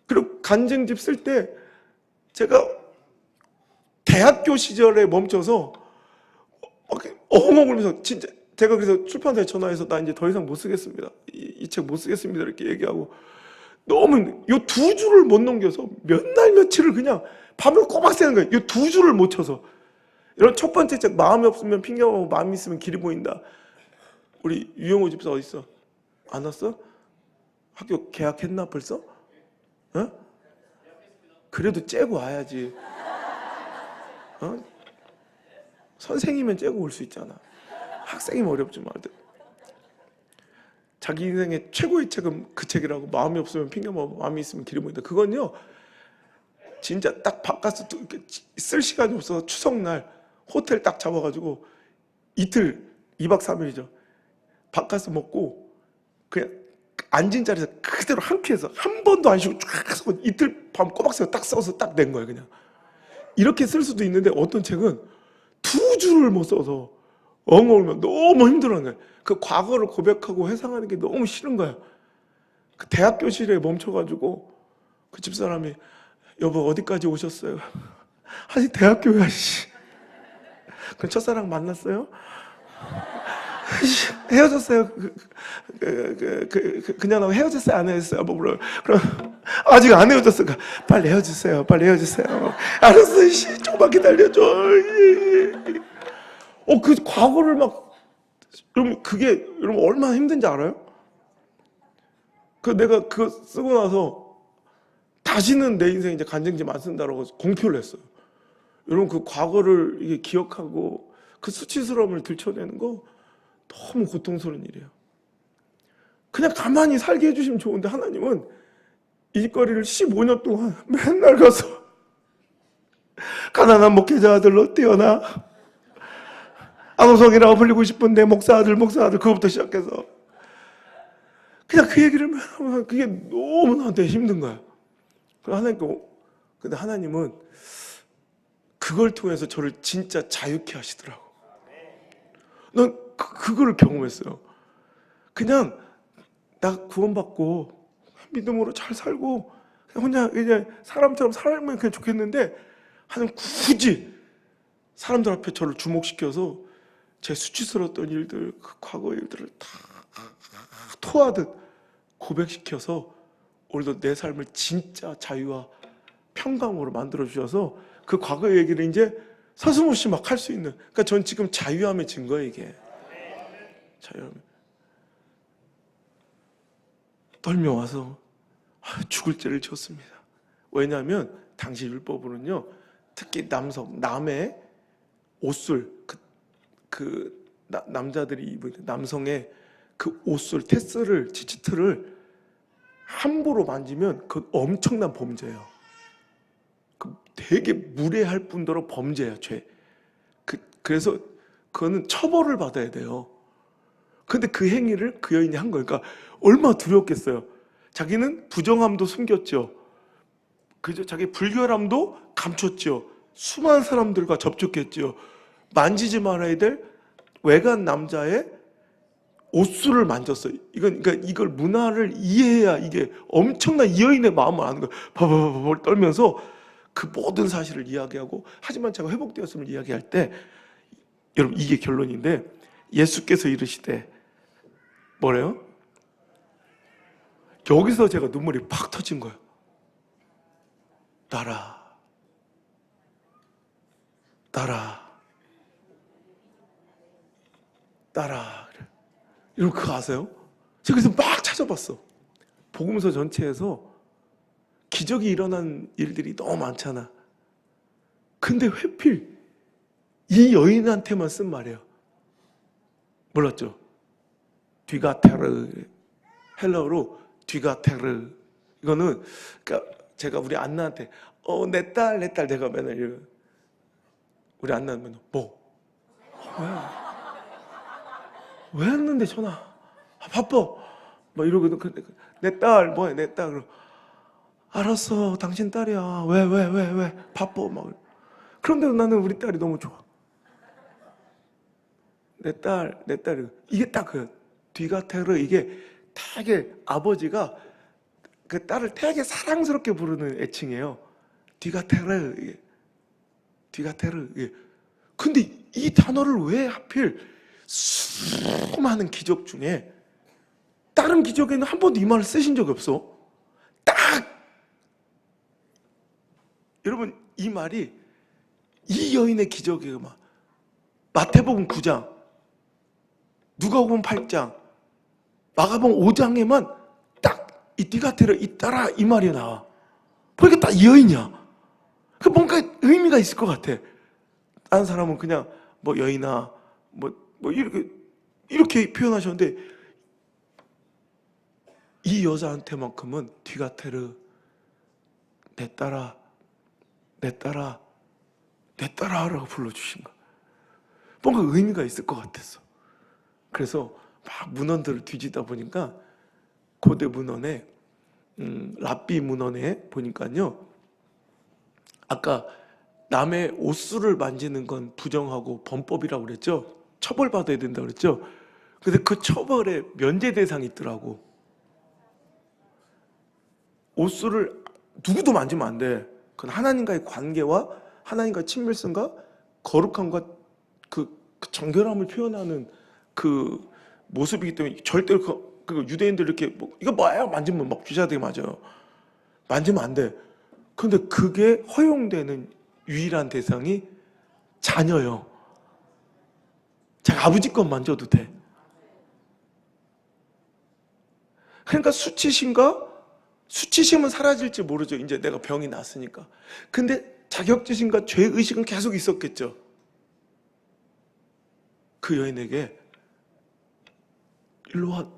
그리고 간증집 쓸 때 제가 대학교 시절에 멈춰서 엉엉 울면서 진짜 제가 그래서 출판사에 전화해서 나 이제 더 이상 못 쓰겠습니다. 이 책 못 쓰겠습니다. 이렇게 얘기하고 너무 요 두 줄을 못 넘겨서 몇 날 며칠을 그냥 밤을 꼬박 새는 거예요. 요 두 줄을 못 쳐서. 이런 첫 번째 책 마음이 없으면 핑계하고 마음이 있으면 길이 보인다. 우리 유영호 집사 어디 있어? 안 왔어? 학교 개학했나 벌써? 어? 그래도 째고 와야지. 어? 선생이면 째고 올 수 있잖아. 학생이면 어렵지 마. 자기 인생의 최고의 책은 그 책이라고. 마음이 없으면 핑계하고 마음이 있으면 길이 보인다. 그건요 진짜 딱 바깥에서 쓸 시간이 없어서 추석날 호텔 딱 잡아가지고 이틀 2박 3일이죠. 바깥에서 먹고 그냥 앉은 자리에서 그대로 한 큐에서 한 번도 안 쉬고 쫙 써서 이틀 밤 꼬박 새고 딱 써서 딱 낸 거예요. 그냥 이렇게 쓸 수도 있는데 어떤 책은 두 줄을 못 써서 엉엉 울면 너무 힘들어하는 거예요. 그 과거를 고백하고 회상하는 게 너무 싫은 거예요. 그 대학교실에 멈춰가지고 그 집사람이 여보 어디까지 오셨어요? 아직 대학교야. 그 첫사랑 만났어요? 헤어졌어요. 그냥 헤어졌어요? 안 헤어졌어요? 뭐 물어. 그럼 아직 안 헤어졌어. 빨리 헤어지세요. 빨리 헤어지세요. 알았어. 조금만 기다려줘. 그 과거를 막 여러분 그게 여러분 얼마나 힘든지 알아요? 내가 그거 쓰고 나서 다시는 내 인생 이제 간증집 안 쓴다라고 공표를 했어요. 여러분 그 과거를 이게 기억하고 그 수치스러움을 들춰내는 거 너무 고통스러운 일이에요. 그냥 가만히 살게 해주시면 좋은데 하나님은 일거리를 15년 동안 맨날 가서 가난한 목회자 아들로 태어나 안호성이라고 불리고 싶은데 목사 아들 그거부터 시작해서 그냥 그 얘기를 하면 그게 너무 나한테 힘든 거야. 근데 하나님은 그걸 통해서 저를 진짜 자유케 하시더라고. 난 그걸 경험했어요. 그냥 나 구원받고 믿음으로 잘 살고 혼자 이제 사람처럼 살면 그냥 좋겠는데 하나님 굳이 사람들 앞에 저를 주목시켜서 제 수치스러웠던 일들, 그 과거 일들을 다 토하듯 고백시켜서 오늘도 내 삶을 진짜 자유와 평강으로 만들어 주셔서 그 과거의 얘기를 이제 서슴없이 막 할 수 있는. 그러니까 전 지금 자유함의 증거예요, 이게. 자유함. 떨며 와서 죽을 죄를 지었습니다. 왜냐하면 당시 율법으로는요, 특히 남의 옷술, 남자들이 입은 남성의 그 옷술, 테스를, 지치트를 함부로 만지면 그건 엄청난 범죄예요. 되게 무례할 뿐더러 범죄야, 죄. 그래서 그거는 처벌을 받아야 돼요. 근데 그 행위를 그 여인이 한 거예요. 그러니까 얼마나 두렵겠어요. 자기는 부정함도 숨겼죠. 그죠? 자기 불결함도 감췄죠. 수많은 사람들과 접촉했죠. 만지지 말아야 될 외간 남자의 옷술을 만졌어요. 그러니까 이걸 문화를 이해해야 이게 엄청난 이 여인의 마음을 아는 거예요. 바바바바 떨면서 그 모든 사실을 이야기하고, 하지만 제가 회복되었음을 이야기할 때 여러분 이게 결론인데, 예수께서 이르시되 뭐래요? 여기서 제가 눈물이 팍 터진 거예요. 나라 여러분 그거 아세요? 제가 그래서 막 찾아봤어. 복음서 전체에서 기적이 일어난 일들이 너무 많잖아. 근데 회필 이 여인한테만 쓴 말이에요. 몰랐죠? 뒤가테르, 헬라어로 뒤가테르, 이거는 그러니까 제가 우리 안나한테 내 딸 내가 맨날 이러 우리 안나는 맨날 뭐? 왜 했는데 전화? 바빠. 막 이러거든. 근데 내 딸 뭐야 내 딸. 그럼 알았어 당신 딸이야. 왜? 바빠 막. 그런데도 나는 우리 딸이 너무 좋아. 내 딸 이게 딱 그 뒤가테르 이게 되게 아버지가 그 딸을 되게 사랑스럽게 부르는 애칭이에요. 뒤가테르 이게 뒤가테르 이게. 근데 이 단어를 왜 하필 수많은 기적 중에 다른 기적에는 한 번도 이 말을 쓰신 적이 없어. 딱 여러분 이 말이 이 여인의 기적이에요. 막 마태복음 9장, 누가복음 8장, 마가복음 5장에만 딱 이 디가테르 있다라 이 말이 나와. 그러니까 딱 이 여인이야. 그 뭔가 의미가 있을 것 같아. 다른 사람은 그냥 뭐 여인아 뭐 이렇게 표현하셨는데 이 여자한테만큼은 디가테르 내 딸아 라고 불러주신 거야. 뭔가 의미가 있을 것 같았어. 그래서 막 문헌들을 뒤지다 보니까 고대 문헌에 랍비 문헌에 보니까요, 아까 남의 옷수를 만지는 건 부정하고 범법이라고 그랬죠. 처벌받아야 된다고 그랬죠. 근데 그 처벌에 면제 대상이 있더라고. 옷수를 누구도 만지면 안 돼. 그건 하나님과의 관계와 하나님과의 친밀성과 거룩함과 그 정결함을 표현하는 그 모습이기 때문에 절대로 그 유대인들 이렇게 뭐, 이거 뭐예요? 만지면 막 귀자되게 맞아요. 만지면 안 돼. 근데 그게 허용되는 유일한 대상이 자녀요. 자기 아버지 것 만져도 돼. 그러니까 수치심은 사라질지 모르죠. 이제 내가 병이 났으니까. 근데 자격지심과 죄의식은 계속 있었겠죠. 그 여인에게 일로 와.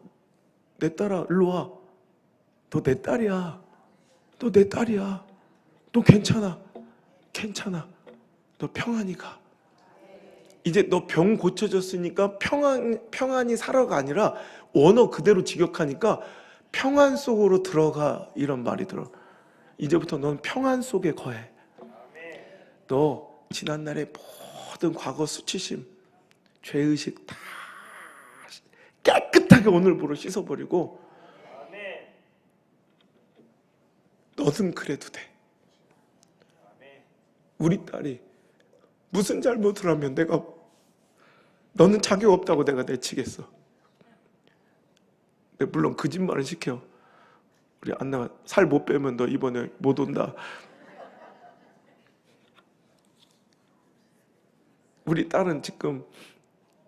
내 딸아 일로 와. 너 내 딸이야. 너 내 딸이야. 너 괜찮아. 너 평안히 가. 이제 너 병 고쳐졌으니까 평안히 살아가 아니라 원어 그대로 직역하니까 평안 속으로 들어가 이런 말이 들어. 이제부터 넌 평안 속에 거해. 너 지난날의 모든 과거 수치심, 죄의식 다 깨끗하게 오늘부로 씻어버리고 너는 그래도 돼. 우리 딸이 무슨 잘못을 하면 너는 자격 없다고 내가 내치겠어. 물론 거짓말은 시켜. 우리 안나가 살 못 빼면 너 이번에 못 온다. 우리 딸은 지금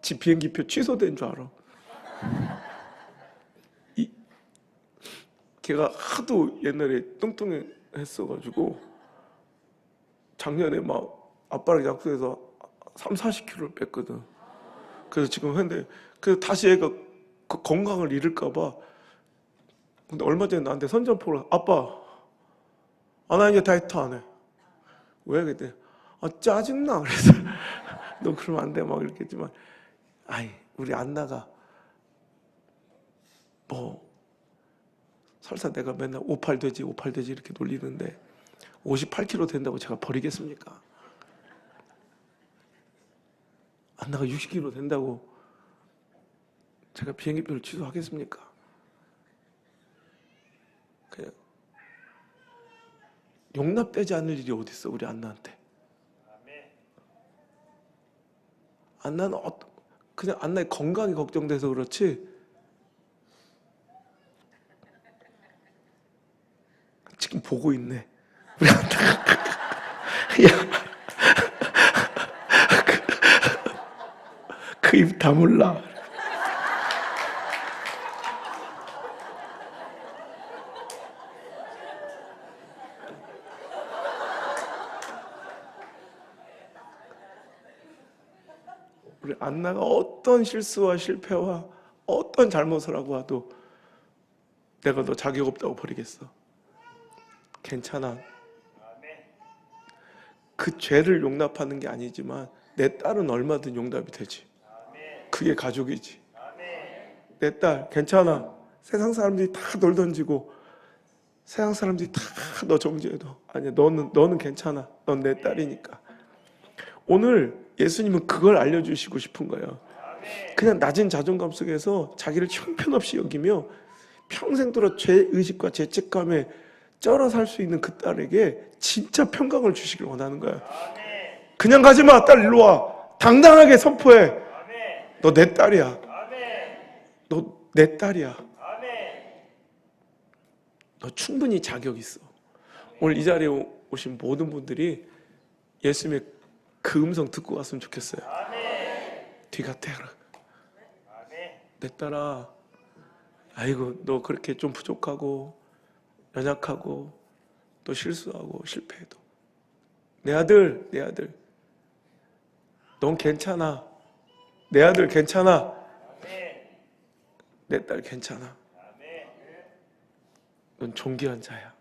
지 비행기표 취소된 줄 알아. 걔가 하도 옛날에 뚱뚱했어가지고 작년에 막 아빠랑 약속해서 30-40kg를 뺐거든. 그래서 지금 했는데 그래서 다시 애가 그 건강을 잃을까봐. 근데 얼마 전에 나한테 선전포를 아빠 나 이제 다이어트 안 해. 왜? 그때 짜증나. 그래서 너 그러면 안 돼 막 이렇게 했지만 우리 안나가 뭐 설사 내가 맨날 58돼지 이렇게 놀리는데 58kg 된다고 제가 버리겠습니까? 안나가 60kg 된다고 제가 비행기표를 취소하겠습니까? 그냥 용납되지 않을 일이 어디 있어 우리 안나한테. 안나는 그냥 안나의 건강이 걱정돼서 그렇지 지금 보고 있네 우리 안나가. 그 입 다물라. 우리 안나가 어떤 실수와 실패와 어떤 잘못을 하고 와도 내가 너 자격 없다고 버리겠어. 괜찮아. 그 죄를 용납하는 게 아니지만 내 딸은 얼마든 용납이 되지. 그게 가족이지. 내 딸 괜찮아. 세상 사람들이 다 널 던지고 세상 사람들이 다 너 정죄해도 아니야. 너는 괜찮아. 넌 내 딸이니까. 오늘 예수님은 그걸 알려주시고 싶은 거예요. 그냥 낮은 자존감 속에서 자기를 형편없이 여기며 평생 들어 죄의식과 죄책감에 쩔어 살 수 있는 그 딸에게 진짜 평강을 주시길 원하는 거야. 그냥 가지마. 딸 일로 와. 당당하게 선포해. 너 내 딸이야. 너 내 딸이야. 너 충분히 자격 있어. 오늘 이 자리에 오신 모든 분들이 예수님의 그 음성 듣고 갔으면 좋겠어요. 뒤가 태라. 내 딸아, 아이고 너 그렇게 좀 부족하고 연약하고 또 실수하고 실패해도 내 아들 넌 괜찮아. 내 아들 괜찮아. 내 딸 괜찮아. 넌 존귀한 자야.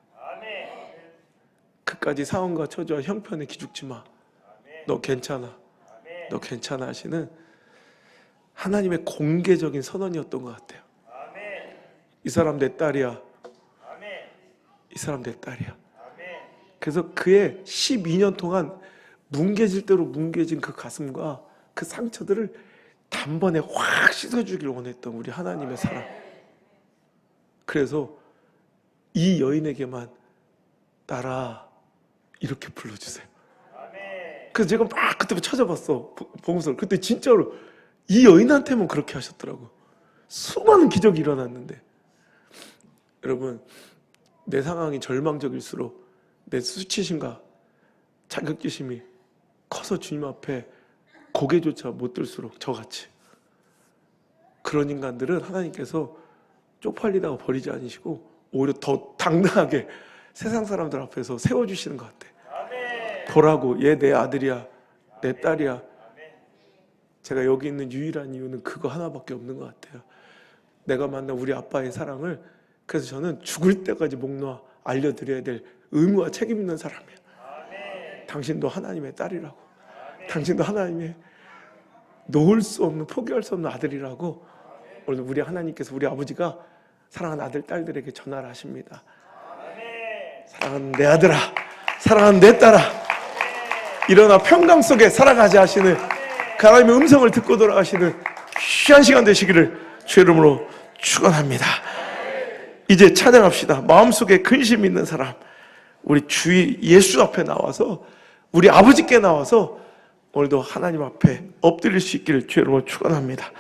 그까지 상황과 처지와 형편에 기죽지 마. 너 괜찮아. 너 괜찮아 하시는 하나님의 공개적인 선언이었던 것 같아요. 이 사람 내 딸이야. 이 사람 내 딸이야. 그래서 그의 12년 동안 뭉개질 대로 뭉개진 그 가슴과 그 상처들을 단번에 확 씻어주길 원했던 우리 하나님의 사랑. 그래서 이 여인에게만 딸아 이렇게 불러주세요. 그래서 제가 막 그때부터 찾아봤어. 보면서 그때 진짜로 이 여인한테만 그렇게 하셨더라고. 수많은 기적이 일어났는데 여러분 내 상황이 절망적일수록 내 수치심과 자격지심이 커서 주님 앞에 고개조차 못 들수록 저같이 그런 인간들은 하나님께서 쪽팔리다가 버리지 않으시고 오히려 더 당당하게 세상 사람들 앞에서 세워주시는 것 같아. 보라고 얘 내 아들이야 내 딸이야. 제가 여기 있는 유일한 이유는 그거 하나밖에 없는 것 같아요. 내가 만난 우리 아빠의 사랑을 그래서 저는 죽을 때까지 목 놓아 알려드려야 될 의무와 책임 있는 사람이야. 당신도 하나님의 딸이라고. 당신도 하나님의 놓을 수 없는 포기할 수 없는 아들이라고 오늘 우리 하나님께서 우리 아버지가 사랑하는 아들 딸들에게 전화를 하십니다. 사랑하는 내 아들아, 사랑하는 내 딸아, 일어나 평강 속에 살아가자 하시는 그 하나님의 음성을 듣고 돌아가시는 귀한 시간 되시기를 주의 이름으로 축원합니다. 이제 찬양합시다. 마음속에 근심 있는 사람 우리 주 예수 앞에 나와서 우리 아버지께 나와서 오늘도 하나님 앞에 엎드릴 수 있기를 주의 이름으로 축원합니다.